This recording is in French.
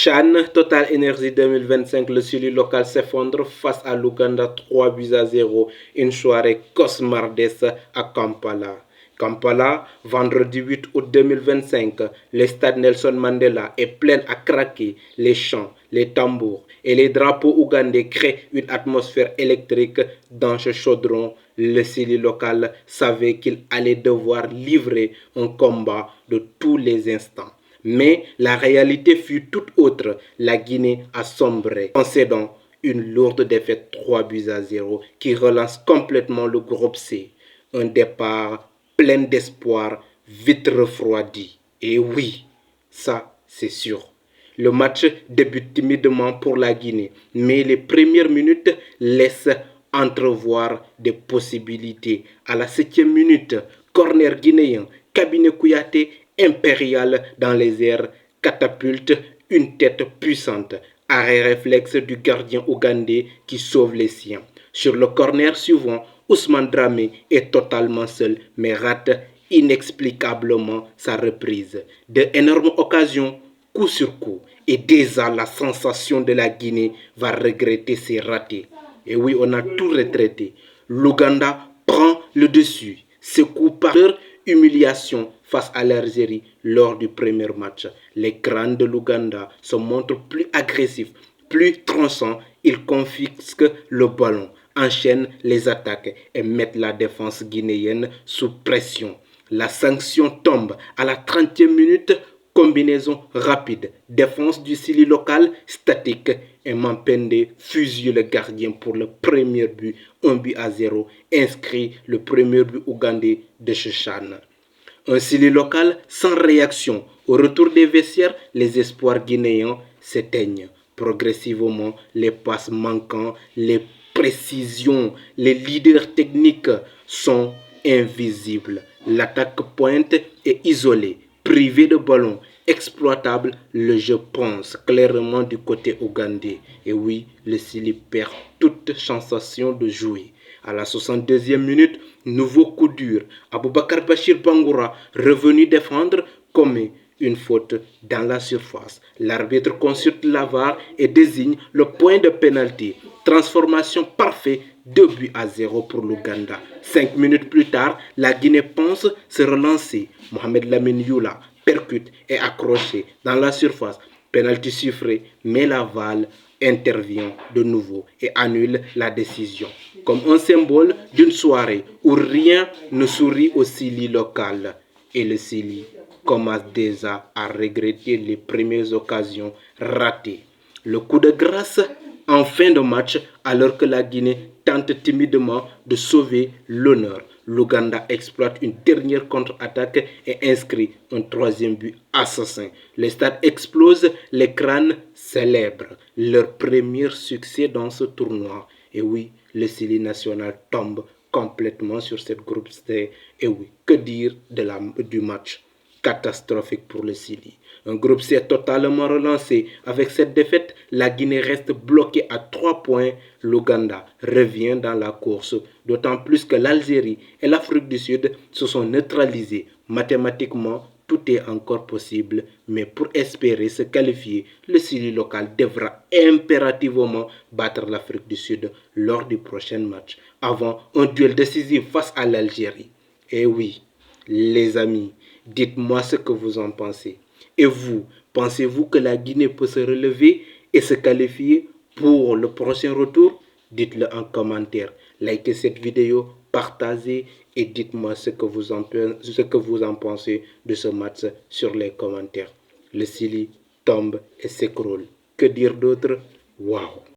CHAN Total Energy 2025, le Sili local s'effondre face à l'Ouganda 3-0. Une soirée cauchemardesque à Kampala. Kampala, vendredi 8 août 2025, le stade Nelson Mandela est plein à craquer. Les chants, les tambours et les drapeaux ougandais créent une atmosphère électrique dans ce chaudron. Le Sili local savait qu'il allait devoir livrer un combat de tous les instants. Mais la réalité fut tout autre. La Guinée a sombré, concédant une lourde défaite 3-0 qui relance complètement le groupe C. Un départ plein d'espoir, vite refroidi. Et oui, ça c'est sûr. Le match débute timidement pour la Guinée, mais les premières minutes laissent entrevoir des possibilités. À la 7e minute, corner guinéen, Kabiné Kouyaté impérial dans les airs, catapulte une tête puissante. Arrêt réflexe du gardien ougandais qui sauve les siens. Sur le corner suivant, Ousmane Dramé est totalement seul mais rate inexplicablement sa reprise. De énormes occasions, coup sur coup, et déjà la sensation de la Guinée va regretter ses ratés. Et oui, on a tout retraité. L'Ouganda prend le dessus. Secoue par leur humiliation face à l'Algérie lors du premier match. Les crânes de l'Ouganda se montrent plus agressifs, plus tranchants. Ils confisquent le ballon, enchaînent les attaques et mettent la défense guinéenne sous pression. La sanction tombe à la 30e minute. Combinaison rapide, défense du Sili local statique et Mampende fusille le gardien pour le premier but, 1-0, inscrit le premier but ougandais de ce CHAN. Un Sili local sans réaction. Au retour des vestiaires, les espoirs guinéens s'éteignent. Progressivement, les passes manquantes, les précisions, les leaders techniques sont invisibles. L'attaque pointe est isolée. Privé de ballon, exploitable, le jeu pense clairement du côté ougandais. Et oui, le Sili perd toute sensation de jouer. À la 62e minute, nouveau coup dur. Aboubakar Bachir Bangoura, revenu défendre, commet une faute dans la surface. L'arbitre consulte la VAR et désigne le point de pénalty. Transformation parfaite, 2-0 pour l'Ouganda. 5 minutes plus tard, la Guinée pense se relancer. Mohamed Lamine Youla percute et accroché dans la surface. Pénalty chiffré, mais la VAR intervient de nouveau et annule la décision. Comme un symbole d'une soirée où rien ne sourit au Sili local. Et le Sili commence déjà à regretter les premières occasions ratées. Le coup de grâce en fin de match, alors que la Guinée tente timidement de sauver l'honneur. L'Ouganda exploite une dernière contre-attaque et inscrit un 3e but assassin. Le stade explose, les crânes célèbrent leur premier succès dans ce tournoi. Et oui, le Sili national tombe complètement sur cette groupe C. Et oui, que dire du match? Catastrophique pour le Sili. Un groupe C totalement relancé. Avec cette défaite, la Guinée reste bloquée à 3 points. L'Ouganda revient dans la course, d'autant plus que l'Algérie et l'Afrique du Sud se sont neutralisés. Mathématiquement, tout est encore possible, mais pour espérer se qualifier, le Sili local devra impérativement battre l'Afrique du Sud lors du prochain match, avant un duel décisif face à l'Algérie. Et oui, les amis, dites-moi ce que vous en pensez. Et vous, pensez-vous que la Guinée peut se relever et se qualifier pour le prochain retour? Dites-le en commentaire. Likez cette vidéo, partagez et dites-moi ce que vous en pensez de ce match sur les commentaires. Le Sili tombe et s'écroule. Que dire d'autre? Waouh!